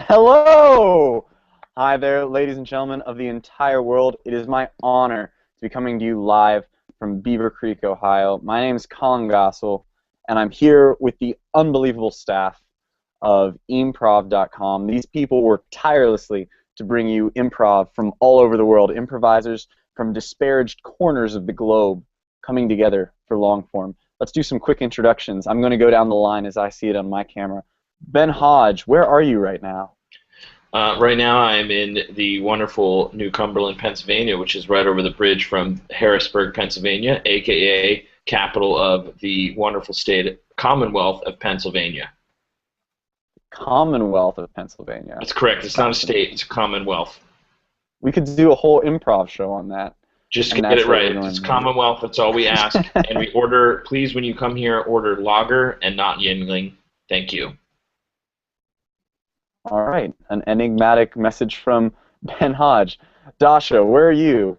Hello! Hi there, ladies and gentlemen of the entire world. It is my honor to be coming to you live from Beaver Creek, Ohio. My name is Colin Gossel, and I'm here with the unbelievable staff of Improv.com. These people work tirelessly to bring you improv from all over the world, improvisers from disparaged corners of the globe coming together for long form. Let's do some quick introductions. I'm going to go down the line as I see it on my camera. Ben Hodge, where are you right now? Right now I'm in the wonderful New Cumberland, Pennsylvania, which is right over the bridge from Harrisburg, Pennsylvania, a.k.a. capital of the wonderful state Commonwealth of Pennsylvania. Commonwealth of Pennsylvania. That's correct. It's not a state. It's a Commonwealth. We could do a whole improv show on that. Just get it right. It's Commonwealth. That's all we ask. And we order, please, when you come here, order lager and not Yingling. Thank you. All right, an enigmatic message from Ben Hodge. Dasha, where are you?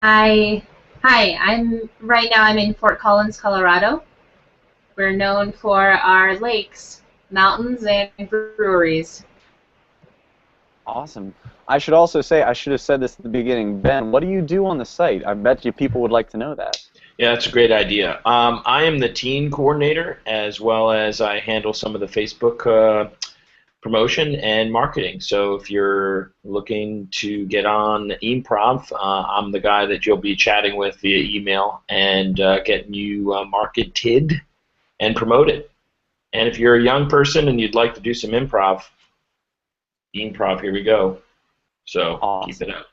Hi. I'm right now. I'm in Fort Collins, Colorado. We're known for our lakes, mountains, and breweries. Awesome. I should also say, I should have said this at the beginning. Ben, what do you do on the site? I bet you people would like to know that. Yeah, that's a great idea. I am the teen coordinator, as well as I handle some of the Facebook promotion and marketing. So if you're looking to get on Improv, I'm the guy that you'll be chatting with via email and getting you marketed and promoted. And if you're a young person and you'd like to do some improv, here we go. So awesome. Keep it up.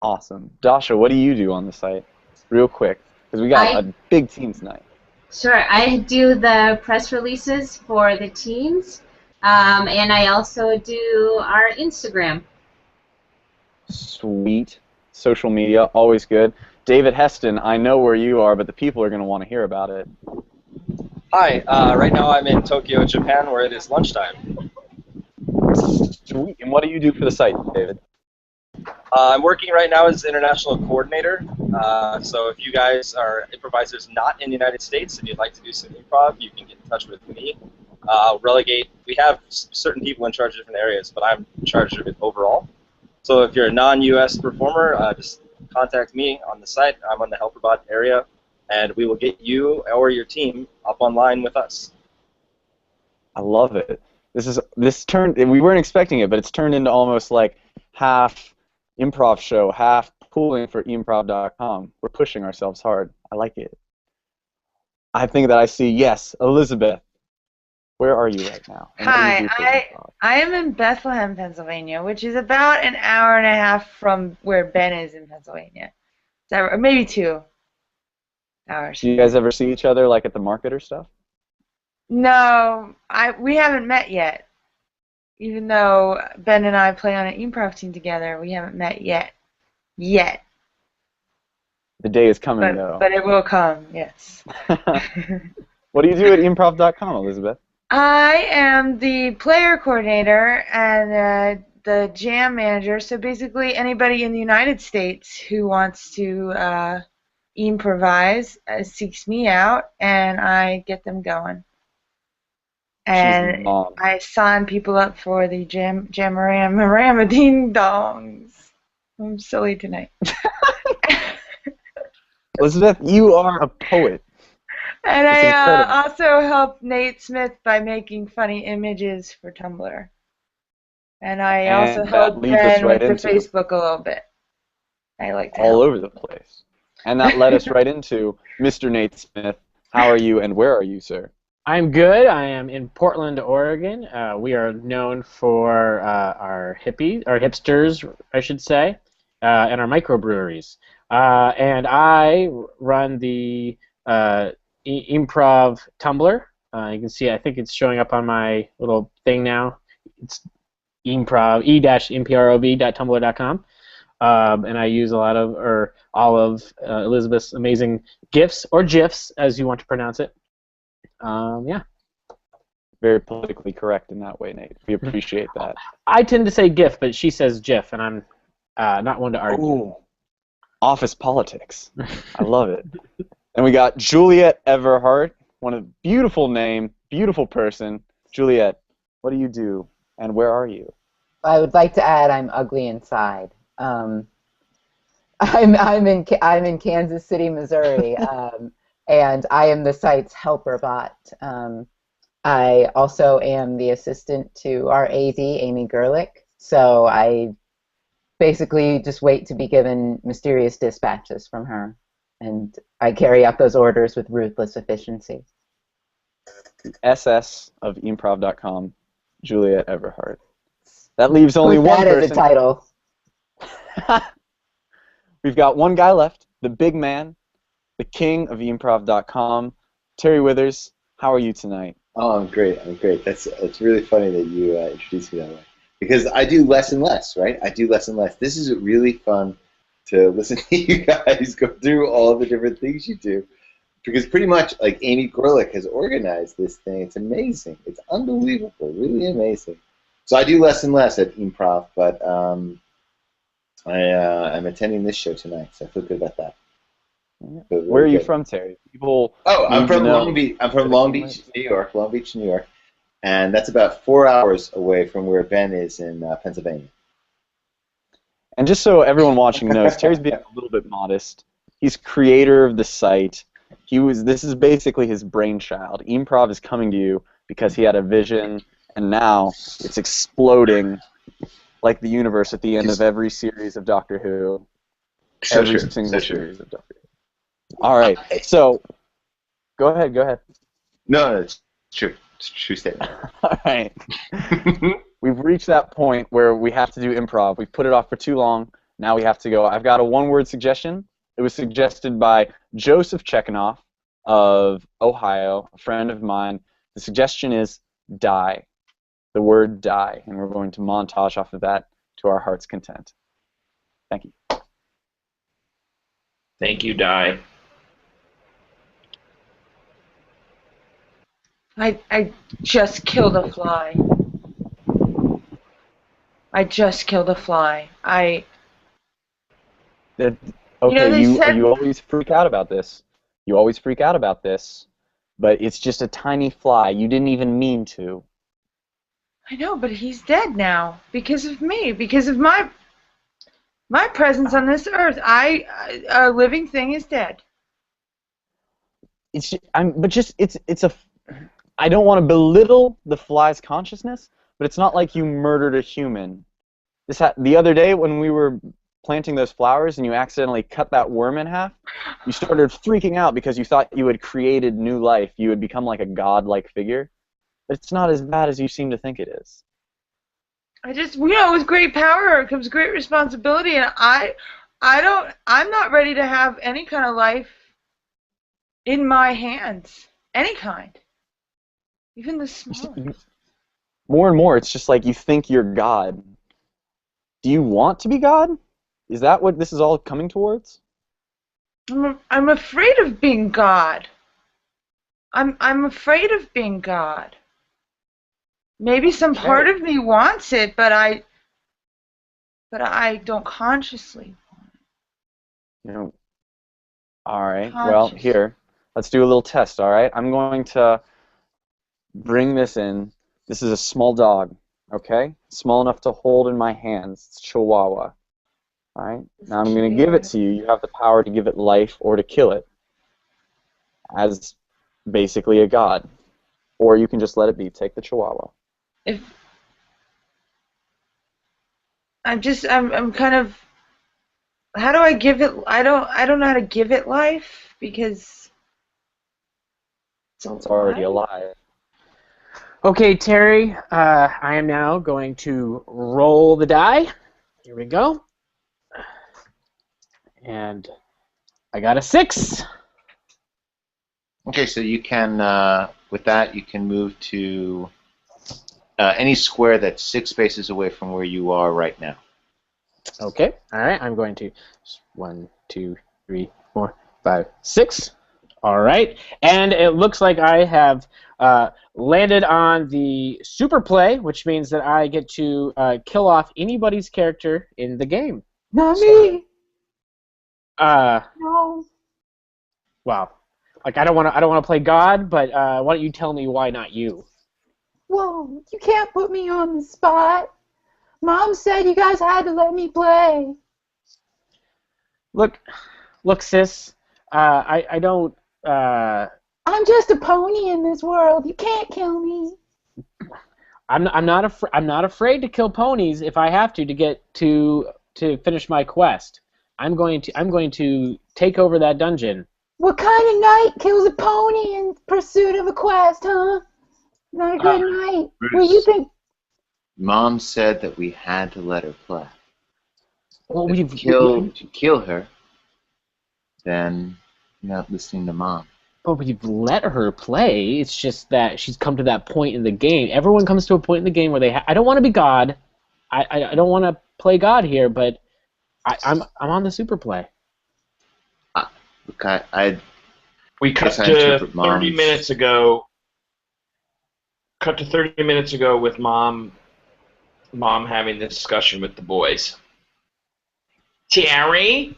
Awesome. Dasha, what do you do on the site? Real quick, because we got a big team tonight. Sure. I do the press releases for the teams. And I also do our Instagram. Sweet. Social media, always good. David Heston, I know where you are, but the people are going to want to hear about it. Hi. Right now I'm in Tokyo, Japan, where it is lunchtime. Sweet. And what do you do for the site, David? I'm working right now as international coordinator. So if you guys are improvisers not in the United States and you'd like to do some improv, you can get in touch with me. I'll relegate. We have certain people in charge of different areas, but I'm in charge of it overall. So if you're a non-U.S. performer, just contact me on the site. I'm on the HelperBot area, and we will get you or your team up online with us. I love it. This turned. We weren't expecting it, but it's turned into almost like half improv show, half pooling for Improv.com. We're pushing ourselves hard. I like it. I think that I see, yes, Elizabeth. Where are you right now? Hi, I am in Bethlehem, Pennsylvania, which is about an hour and a half from where Ben is in Pennsylvania. Or maybe 2 hours. Do you guys ever see each other, like at the market or stuff? No, we haven't met yet. Even though Ben and I play on an improv team together, we haven't met yet. The day is coming, though. But it will come, yes. What do you do at Improv.com, Elizabeth? I am the player coordinator and the jam manager. So basically, anybody in the United States who wants to improvise seeks me out, and I get them going. And I sign people up for the Jamarama Ding Dongs. I'm silly tonight. Elizabeth, you are a poet. And I also help Nate Smith by making funny images for Tumblr. And I also help Ben with the Facebook a little bit. I like to all over the place. And that led us right into Mr. Nate Smith. How are you and where are you, sir? I'm good. I am in Portland, Oregon. We are known for our hipsters, I should say, and our microbreweries. And I run the Improv Tumblr. You can see, I think it's showing up on my little thing now. It's Improv, e-mprov.tumblr.com. And I use all of Elizabeth's amazing GIFs, or GIFs, as you want to pronounce it. Yeah. Very politically correct in that way, Nate. We appreciate that. I tend to say GIF, but she says GIF, and I'm not one to argue. Ooh. Office politics. I love it. And we got Juliet Everhart, beautiful name, beautiful person. Juliet, what do you do and where are you? I would like to add I'm ugly inside. I'm in Kansas City, Missouri, and I am the site's helper bot. I also am the assistant to our AD, Amy Gerlich, so I basically just wait to be given mysterious dispatches from her, and I carry out those orders with ruthless efficiency. SS of Improv.com, Juliet Everhart. That leaves only one That person. is a title. We've got one guy left, the big man, the king of Improv.com, Terry Withers. How are you tonight? Oh, I'm great. I'm great. It's really funny that you introduced me that way, because I do less and less, right? I do less and less. This is really fun to listen to you guys go through all the different things you do, because pretty much like Amy Gerlich has organized this thing. It's amazing. It's unbelievable. Really amazing. So I do less and less at Improv, but I'm attending this show tonight, so I feel good about that. Where are you from, Terry? People. I'm from know. Long Beach. I'm from Long Beach, New York. Long Beach, New York, and that's about 4 hours away from where Ben is in Pennsylvania. And just so everyone watching knows, Terry's being a little bit modest. He's creator of the site. This is basically his brainchild. Improv is coming to you because he had a vision, and now it's exploding like the universe at the end of every series of Doctor Who. So every true. single So true. series of Doctor Who. All right, so go ahead. No, it's true. It's a true statement. All right. We've reached that point where we have to do improv. We've put it off for too long. Now we have to go. I've got a one-word suggestion. It was suggested by Joseph Chekhanoff of Ohio, a friend of mine. The suggestion is die. The word die. And we're going to montage off of that to our heart's content. Thank you. Thank you, Die. I just killed a fly. I just killed a fly. Okay, they said- you always freak out about this. You always freak out about this, but it's just a tiny fly. You didn't even mean to. I know, but he's dead now because of me, because of my presence on this earth. A living thing is dead. It's a. I don't want to belittle the fly's consciousness, but it's not like you murdered a human. The other day when we were planting those flowers and you accidentally cut that worm in half, you started freaking out because you thought you had created new life. You had become like a god-like figure. But it's not as bad as you seem to think it is. With great power comes great responsibility, and I'm not ready to have any kind of life in my hands, any kind, even the smallest. More and more, it's just like you think you're God. Do you want to be God? Is that what this is all coming towards? I'm afraid of being God. I'm afraid of being God. Maybe some part of me wants it, but I don't consciously want it. All right. Well, here, let's do a little test. All right. I'm going to bring this in. This is a small dog. Okay, small enough to hold in my hands. It's Chihuahua. All right. Now I'm going to give it to you. You have the power to give it life or to kill it, as basically a god, or you can just let it be. Take the Chihuahua. I'm kind of. How do I give it? I don't know how to give it life because it's already alive. Okay, Terry, I am now going to roll the die. Here we go. And I got a 6. Okay, so you can, with that, you can move to any square that's 6 spaces away from where you are right now. Okay, all right, I'm going to 1, 2, 3, 4, 5, 6. All right, and it looks like I have landed on the super play, which means that I get to kill off anybody's character in the game. Not me. No. Well, like I don't want to play God, but why don't you tell me why not you? Whoa, you can't put me on the spot. Mom said you guys had to let me play. Look, sis. I don't. I'm just a pony in this world. You can't kill me. I'm not afraid to kill ponies if I have to get to finish my quest. I'm going to take over that dungeon. What kind of knight kills a pony in pursuit of a quest, huh? Not a good knight. What do you think? Mom said that we had to let her play. Well, If you kill her, then you're not listening to Mom. But we've let her play. It's just that she's come to that point in the game. Everyone comes to a point in the game where they. I don't want to be God. I don't want to play God here, but I'm on the super play. Look, We cut guess I to interpret 30 minutes ago. Cut to 30 minutes ago with Mom having the discussion with the boys. Terry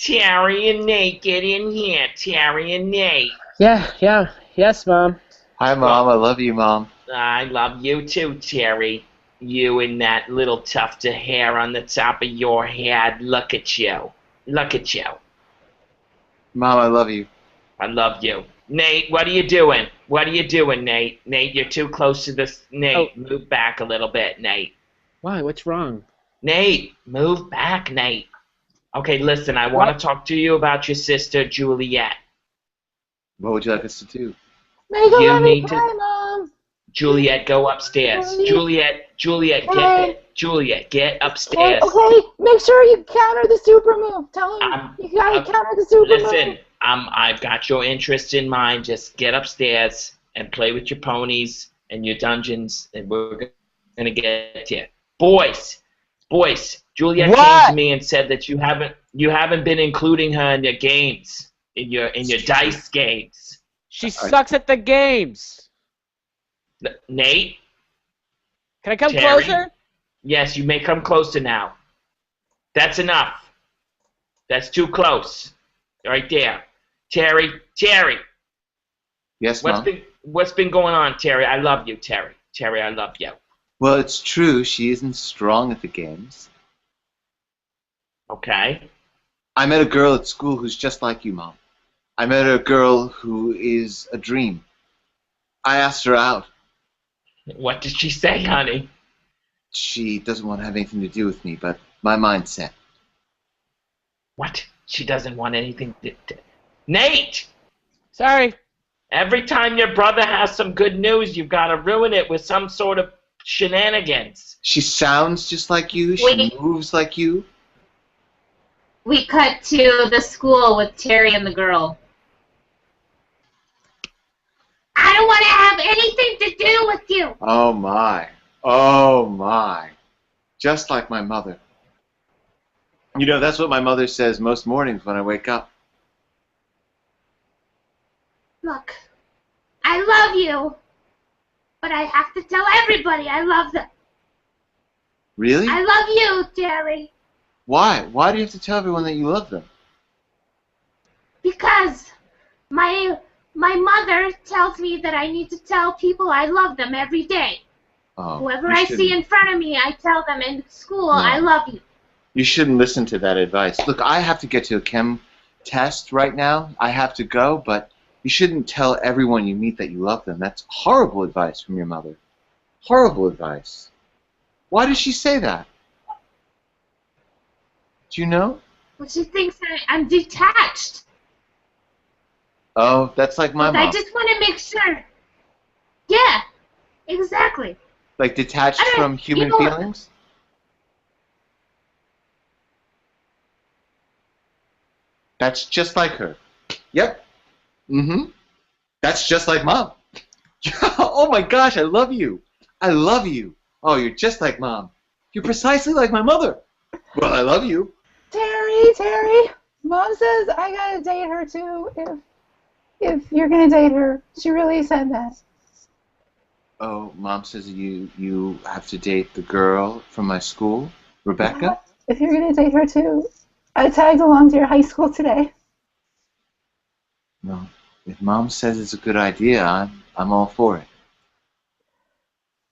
and Nate, get in here. Terry and Nate. Yes, Mom. Hi, Mom. I love you, Mom. I love you too, Terry. You and that little tuft of hair on the top of your head. Look at you. Look at you. Mom, I love you. I love you. Nate, what are you doing? What are you doing, Nate? Nate, you're too close to this. Nate, move back a little bit, Nate. Why? What's wrong? Nate, move back, Nate. Okay, listen, I want to talk to you about your sister, Juliet. What would you like us to do? Make her You let me need play, to- Mom. Juliet, go upstairs. Juliet, get upstairs. Okay, make sure you counter the super move. Tell him you gotta counter the super move. Listen, I've got your interest in mind. Just get upstairs and play with your ponies and your dungeons, and we're gonna get to you. Boys, Juliet came to me and said that you haven't been including her in your games, in your dice games. She sucks at the games. Nate, can I come Terry? closer? Yes, you may come closer now. That's enough. That's too close. Right there. Terry. Yes, Mom. What's been going on, Terry? I love you, Terry. Terry, I love you. Well, it's true. She isn't strong at the games. Okay. I met a girl at school who's just like you, Mom. I met a girl who is a dream. I asked her out. What did she say, honey? She doesn't want to have anything to do with me, but my mind's set. What? She doesn't want anything to... Nate! Sorry. Every time your brother has some good news, you've got to ruin it with some sort of shenanigans. She sounds just like you. She moves like you. We cut to the school with Terry and the girl. I don't want to have anything to do with you. Oh, my. Oh, my. Just like my mother. You know, that's what my mother says most mornings when I wake up. Look, I love you, but I have to tell everybody I love them. Really? I love you, Terry. Why? Why do you have to tell everyone that you love them? Because my mother tells me that I need to tell people I love them every day. Oh, whoever I see in front of me, I tell them in school, I love you. You shouldn't listen to that advice. Look, I have to get to a chem test right now. I have to go, but you shouldn't tell everyone you meet that you love them. That's horrible advice from your mother. Horrible advice. Why does she say that? Do you know? Well, she thinks I'm detached. Oh, that's like my mom. I just want to make sure. Yeah, exactly. Like detached from human feelings? That's just like her. Yep. Mm-hmm. That's just like Mom. Oh my gosh, I love you. I love you. Oh, you're just like Mom. You're precisely like my mother. Well, I love you. Terry, Mom says I gotta date her too if you're gonna date her. She really said that. Oh, Mom says you have to date the girl from my school, Rebecca? Yeah, if you're gonna date her too. I tagged along to your high school today. No. If Mom says it's a good idea, I'm all for it.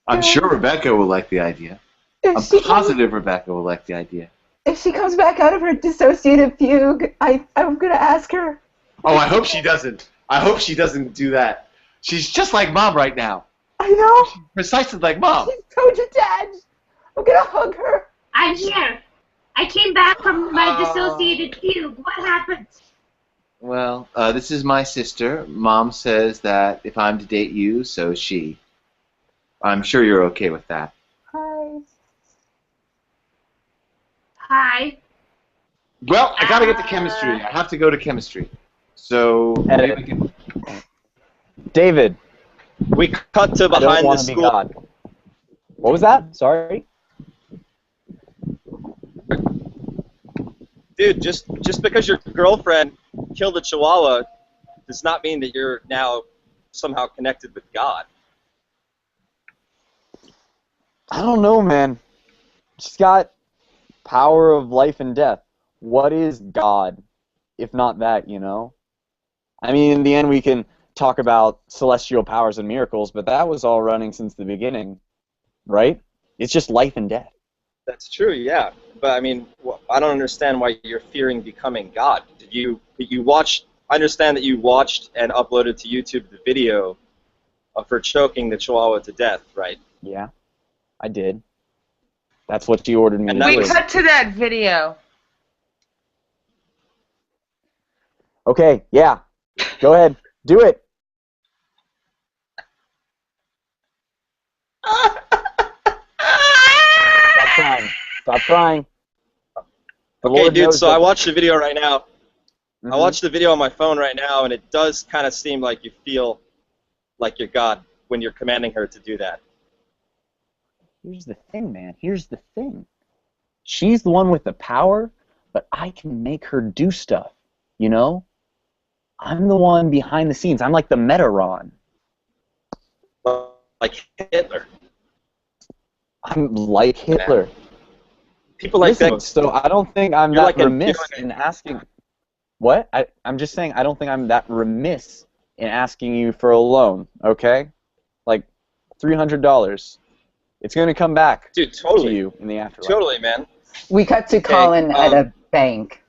I'm sure Rebecca will like the idea. I'm positive Rebecca will like the idea. If she comes back out of her dissociative fugue, I'm going to ask her. Oh, I hope she doesn't. I hope she doesn't do that. She's just like Mom right now. I know. Precisely like Mom. She's so detached. I'm going to hug her. I'm here. I came back from my dissociated fugue. What happened? Well, this is my sister. Mom says that if I'm to date you, so is she. I'm sure you're okay with that. Hi. Hi. Well, I gotta get to chemistry. I have to go to chemistry. So maybe we can... David. We cut to I don't behind the want to be school. God. What was that? Sorry. Dude, just because your girlfriend killed a chihuahua does not mean that you're now somehow connected with God. I don't know, man. She's got power of life and death. What is God, if not that, you know? I mean, in the end, we can talk about celestial powers and miracles, but that was all running since the beginning, right? It's just life and death. That's true, yeah. But I mean, I don't understand why you're fearing becoming God. Did you watch? I understand that you watched and uploaded to YouTube the video of her choking the chihuahua to death, right? Yeah, I did. That's what she ordered me And to that do. We cut to that video. Okay, yeah. Go ahead. Do it. Stop crying. Stop crying. The Okay, Lord dude, knows so that- I watched the video right now. Mhm. I watched the video on my phone right now, and it does kind of seem like you feel like you're God when you're commanding her to do that. Here's the thing, man. Here's the thing. She's the one with the power, but I can make her do stuff, you know? I'm the one behind the scenes. I'm like the Metaron. Like Hitler. I'm like Hitler. People like Listen, that. so I don't think I'm You're that like an remiss imperial- in asking... What? I'm just saying I don't think I'm that remiss in asking you for a loan, okay? Like $300. It's going to come back Dude, to totally. you in the afterlife. Totally, man. We cut to Colin at a bank.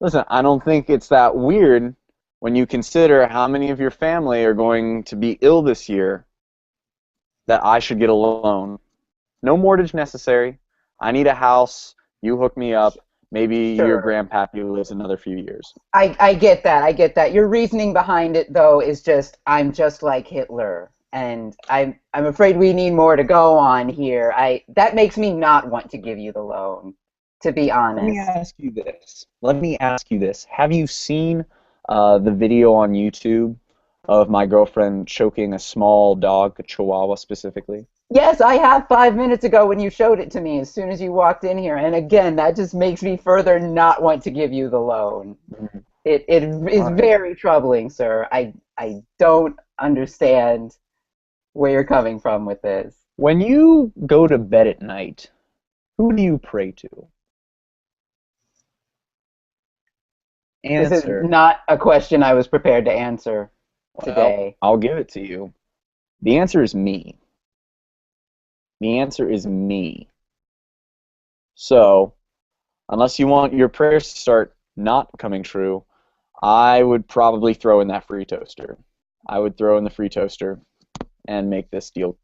Listen, I don't think it's that weird when you consider how many of your family are going to be ill this year that I should get a loan. No mortgage necessary. I need a house. You hook me up. Maybe Sure. your grandpappy lives another few years. I get that. I get that. Your reasoning behind it, though, is just I'm just like Hitler, and I'm afraid we need more to go on here. That makes me not want to give you the loan, to be honest. Let me ask you this. Let me ask you this. Have you seen the video on YouTube of my girlfriend choking a small dog, a chihuahua specifically? Yes, I have 5 minutes ago when you showed it to me as soon as you walked in here. And again, that just makes me further not want to give you the loan. Mm-hmm. It is very troubling, sir. I don't understand where you're coming from with this. When you go to bed at night, who do you pray to? This is Answer. not a question I was prepared to answer today. Well, I'll give it to you. The answer is me. The answer is me. So, unless you want your prayers to start not coming true, I would probably throw in that free toaster. I would throw in the free toaster and make this deal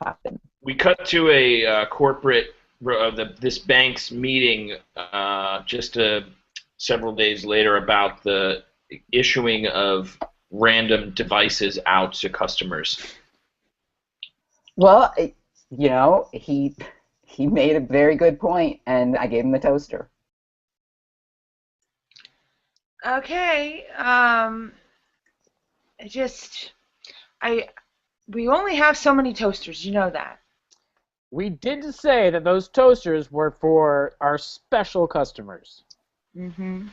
happen. We cut to a corporate, this bank's meeting just several days later about the issuing of random devices out to customers. Well, you know, he made a very good point, and I gave him the toaster. Okay. We only have so many toasters. You know that. We did say that those toasters were for our special customers. Mm-hmm.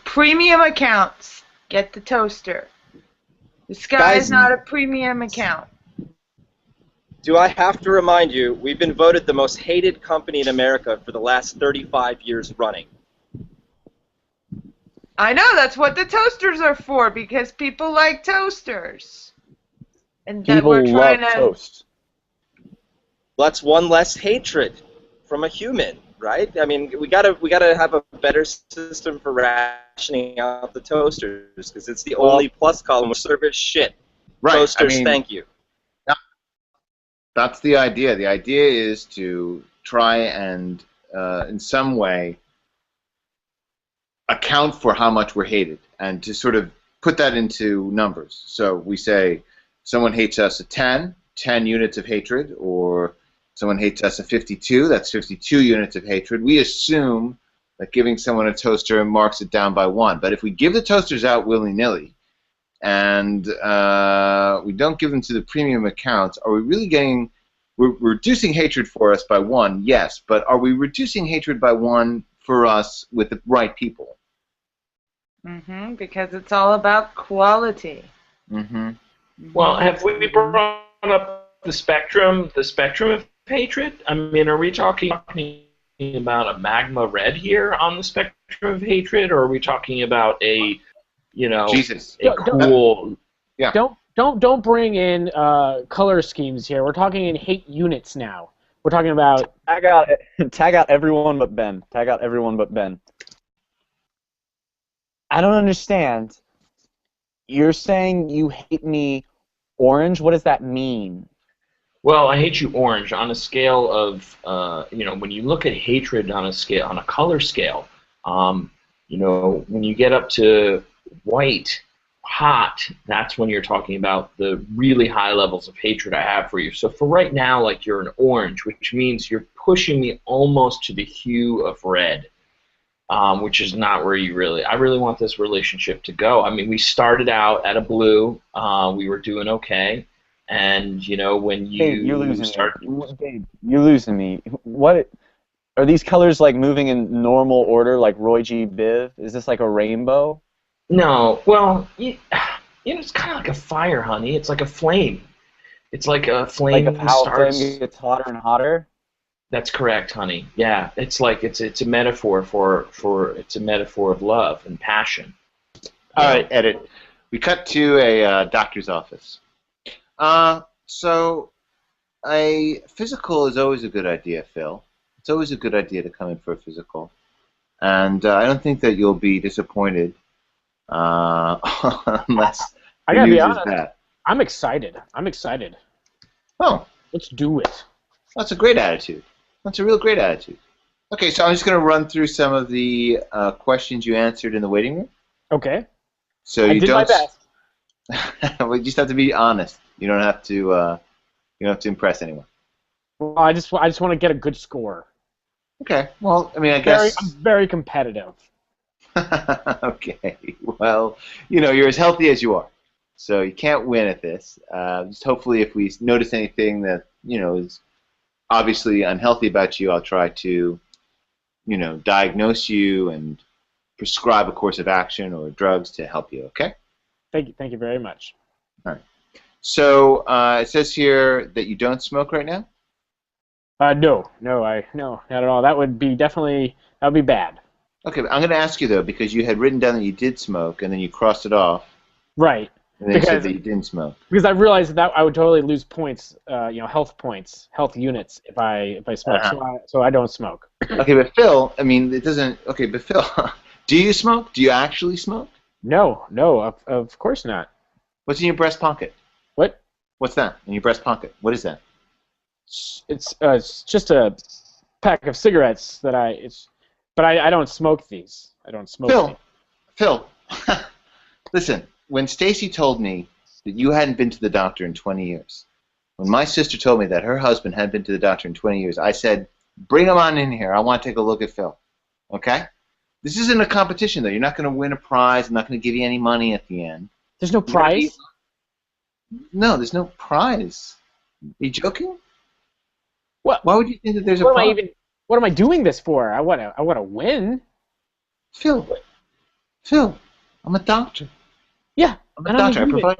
Premium accounts get the toaster. The Sky Guys- is not a premium account. Do I have to remind you, we've been voted the most hated company in America for the last 35 years running. I know, that's what the toasters are for, because people like toasters. And that we're People trying love to. toast. That's one less hatred from a human, right? I mean, we gotta have a better system for rationing out the toasters because it's the only plus column which service shit. Right. Toasters, thank you. That's the idea. The idea is to try and, in some way, account for how much we're hated and to sort of put that into numbers. So we say someone hates us a 10 units of hatred, or someone hates us a 52, that's 52 units of hatred. We assume that giving someone a toaster marks it down by 1. But if we give the toasters out willy-nilly and we don't give them to the premium accounts, are we really getting... We're reducing hatred for us by 1, yes, but are we reducing hatred by 1 for us with the right people? Because it's all about quality. Well, have we brought up the spectrum of hatred? I mean, are we talking about a magma red here on the spectrum of hatred, or are we talking about a, Jesus. a cool... Yeah. Don't bring in color schemes here. We're talking in hate units now. We're talking about... Tag out everyone but Ben. Tag out everyone but Ben. I don't understand. You're saying you hate me orange? What does that mean? Well, I hate you orange on a scale of, when you look at hatred on a color scale, when you get up to white, hot, that's when you're talking about the really high levels of hatred I have for you. So for right now, like, you're an orange, which means you're pushing me almost to the hue of red. Which is not where I really want this relationship to go. I mean, we started out at a blue, we were doing okay, and when you're losing me. What are these colors like moving in normal order, like Roy G. Biv? Is this like a rainbow? No, well, it's kind of like a fire, honey. It's like a flame. It's like a flame. Like how a flame gets hotter and hotter. That's correct, honey. Yeah, it's like it's a metaphor for it's a metaphor of love and passion. All right, edit. We cut to a doctor's office. So a physical is always a good idea, Phil. It's always a good idea to come in for a physical, and I don't think that you'll be disappointed unless I the gotta news be is honest. bad. I'm excited. Oh, let's do it. that's a great attitude. That's a real great attitude. Okay, so I'm just going to run through some of the questions you answered in the waiting room. Okay. So I did my best. We just have to be honest. You don't have to impress anyone. Well, I just want to get a good score. Okay. Well, I mean, I guess I'm very competitive. Okay. Well, you're as healthy as you are, so you can't win at this. Just hopefully, if we notice anything that is obviously unhealthy about you, I'll try to, diagnose you and prescribe a course of action or drugs to help you. Okay. Thank you very much. All right. So it says here that you don't smoke right now. No, not at all. That would be bad. Okay, but I'm going to ask you though, because you had written down that you did smoke, and then you crossed it off. Right. And then you said that you didn't smoke. Because I realized that I would totally lose points, health points, health units if I smoke. So I don't smoke. Okay, but Phil, I mean, it doesn't. Okay, but Phil, do you smoke? Do you actually smoke? No, of course not. What's in your breast pocket? What? What's that in your breast pocket? What is that? It's just a pack of cigarettes but I don't smoke these. I don't smoke. Phil, listen. When Stacy told me that you hadn't been to the doctor in 20 years, when my sister told me that her husband hadn't been to the doctor in 20 years, I said, bring him on in here. I want to take a look at Phil. Okay? This isn't a competition, though. You're not going to win a prize. I'm not going to give you any money at the end. There's no prize? No, there's no prize. Are you joking? What? Why would you think that there's a prize? What am I doing this for? I want to win. Phil, I'm a doctor. Yeah, I'm a doctor. I provide.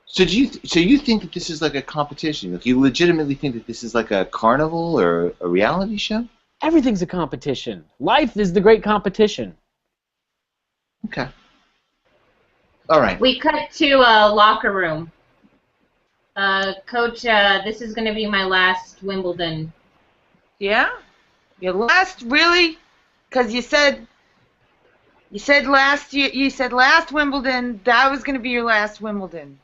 So you think that this is like a competition? Like you legitimately think that this is like a carnival or a reality show? Everything's a competition. Life is the great competition. Okay. All right. We cut to a locker room Coach, this is going to be my last Wimbledon. Yeah? Your last, really? Because you said last year, you said last Wimbledon, that was going to be your last Wimbledon.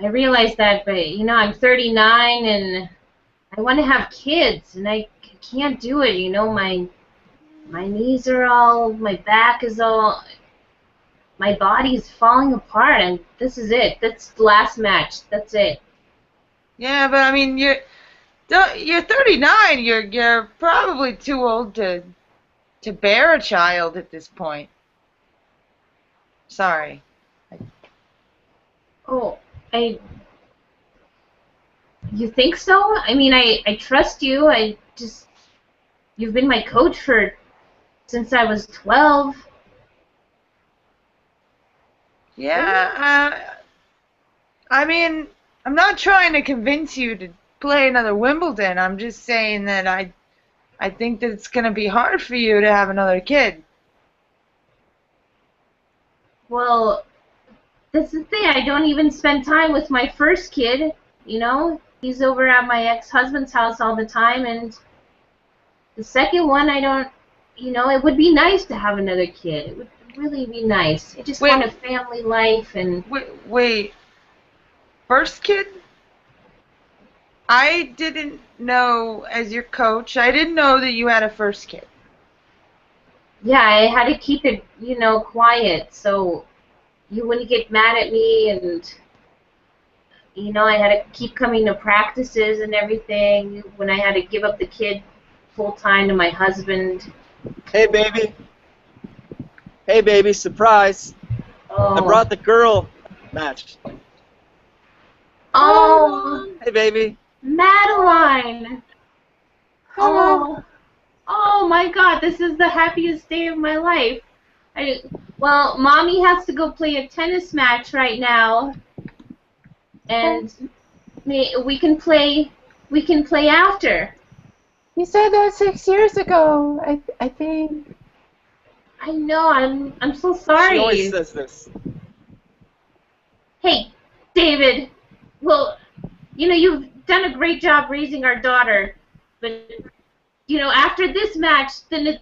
I realize that, but, you know, I'm 39 and I want to have kids, and I can't do it. You know, my knees are all, my back is all, my body's falling apart, and this is it. That's the last match. That's it. Yeah, but I mean, you're 39. You're probably too old to bear a child at this point. Sorry. Oh, you think so? I mean, I trust you. You've been my coach since I was 12. Yeah, I mean, I'm not trying to convince you to play another Wimbledon. I'm just saying that I think that it's going to be hard for you to have another kid. Well, that's the thing. I don't even spend time with my first kid, you know? He's over at my ex-husband's house all the time, and the second one, I don't, you know, it would be nice to have another kid. It would really be nice. I just want a family life and... Wait. First kid? I didn't know, as your coach, I didn't know that you had a first kid. Yeah, I had to keep it, you know, quiet, so you wouldn't get mad at me, and, you know, I had to keep coming to practices and everything when I had to give up the kid full-time to my husband. Hey, baby. Hey, baby, surprise. Oh. I brought the girl match. Oh. Hey, baby. Madeline. Oh. Oh, my God, this is the happiest day of my life. Well, Mommy has to go play a tennis match right now, and we can play after. You said that 6 years ago, I think. I know. I'm so sorry. She always says this. Hey, David. Well, you know, you've done a great job raising our daughter, but you know, after this match, then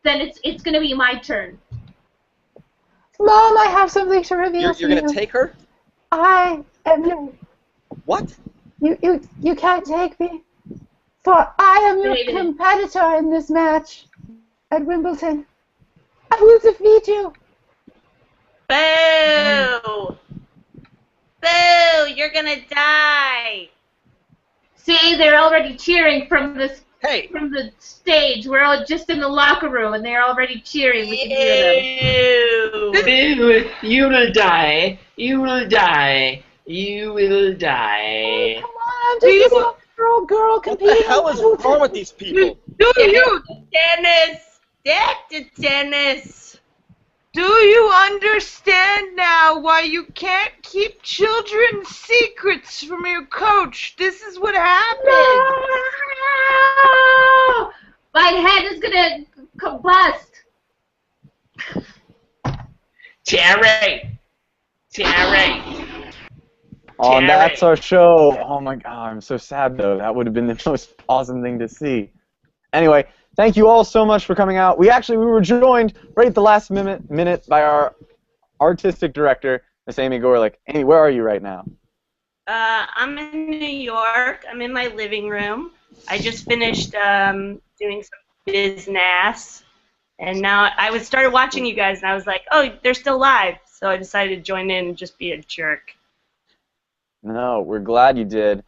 it's gonna be my turn. Mom, I have something to reveal to you. You're gonna take her? I am your... What? You can't take me, for I am your David. competitor in this match at Wimbledon. I will defeat you. Boo! Boo! You're gonna die. See, they're already cheering from the stage. We're all just in the locker room, and they're already cheering. We can hear them. Ew. Boo! You will die. You will die. You will die. Come on, I'm just a 7-year-old girl competing. What the hell is wrong with these people? Tennis! Back to tennis! Do you understand now why you can't keep children's secrets from your coach? This is what happened. No! My head is gonna combust. Terry! Oh, and that's our show. Oh my God, I'm so sad though. That would have been the most awesome thing to see. Anyway, thank you all so much for coming out. We were joined right at the last minute by our artistic director, Miss Amy Gorlick. Amy, where are you right now? I'm in New York. I'm in my living room. I just finished doing some business, and now I started watching you guys, and I was like, oh, they're still live, so I decided to join in and just be a jerk. No, we're glad you did.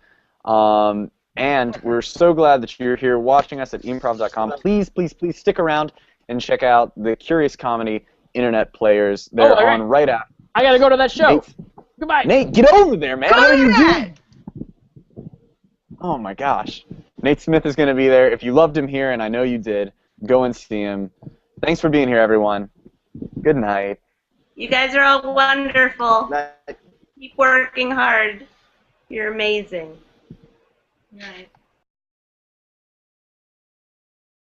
And we're so glad that you're here watching us at E-mprov.com. Please, please, please stick around and check out the Curious Comedy Internet Players. They're on right after. I gotta go to that show. Nate, Goodbye. Nate, get over there, man. What are you doing? Oh my gosh. Nate Smith is going to be there. If you loved him here, and I know you did, go and see him. Thanks for being here, everyone. Good night. You guys are all wonderful. Night. Keep working hard. You're amazing. Right.